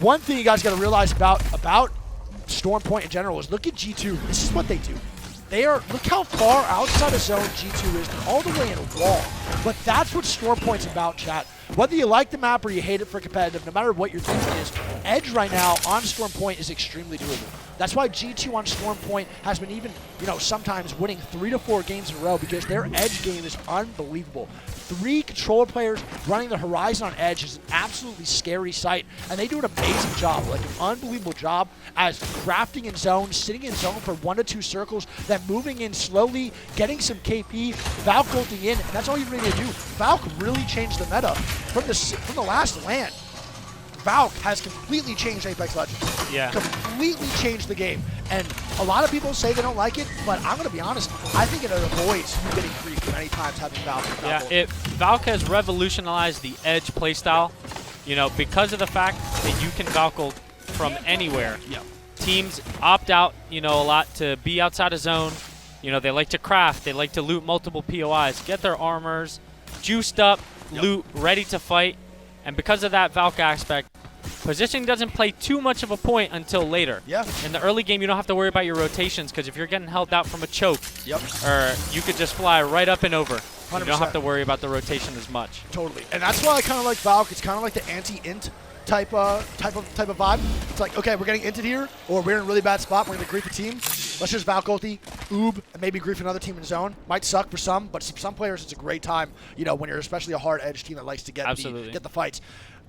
One thing you guys got to realize about Storm Point in general is look at G2. This is what they do. Look how far outside of zone G2 is. They're all the way in a wall. But that's what Storm Point's about, chat. Whether you like the map or you hate it for competitive, no matter what your thinking is, Edge right now on Storm Point is extremely doable. That's why G2 on Storm Point has been even, sometimes winning 3 to 4 games in a row because their Edge game is unbelievable. 3 controller players running the Horizon on Edge is an absolutely scary sight, and they do an amazing job, like an unbelievable job as crafting in zone, sitting in zone for 1 to 2 circles, then moving in slowly, getting some KP, Valk ulting in, and that's all you really need to do. Valk really changed the meta from the last LAN. Valk has completely changed Apex Legends. Yeah. Completely changed the game. And a lot of people say they don't like it, but I'm going to be honest, I think it avoids you getting griefed many times having Valk. Yeah, Valk has revolutionized the Edge playstyle, because of the fact that you can Valk ult from anywhere. Yeah. Teams opt out, a lot to be outside of zone. They like to craft, they like to loot multiple POIs, get their armors, juiced up, loot, ready to fight. And because of that Valk aspect, positioning doesn't play too much of a point until later. Yeah. In the early game, you don't have to worry about your rotations because if you're getting held out from a choke, or you could just fly right up and over. 100%. You don't have to worry about the rotation as much. Totally. And that's why I kind of like Valk. It's kind of like the anti-int type of vibe. It's like, okay, we're getting inted here, or we're in a really bad spot. We're going to grief a team. Let's just Valk ulti, oob, and maybe grief another team in zone. Might suck for some, but some players it's a great time, when you're especially a hard edge team that likes to get the fights.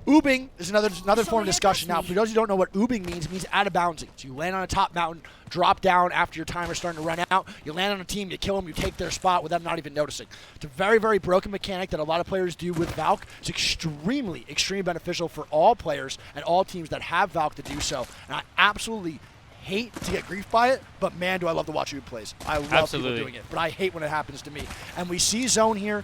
Oobing is another form of discussion. Now, for those who don't know what oobing means, it means out of bounds. So you land on a top mountain, drop down after your timer's starting to run out. You land on a team, you kill them, you take their spot without not even noticing. It's a very, very broken mechanic that a lot of players do with Valk. It's extremely beneficial for all players and all teams that have Valk to do so. And I absolutely hate to get griefed by it, but man, do I love to watch who plays. I love people doing it, but I hate when it happens to me. And we see zone here.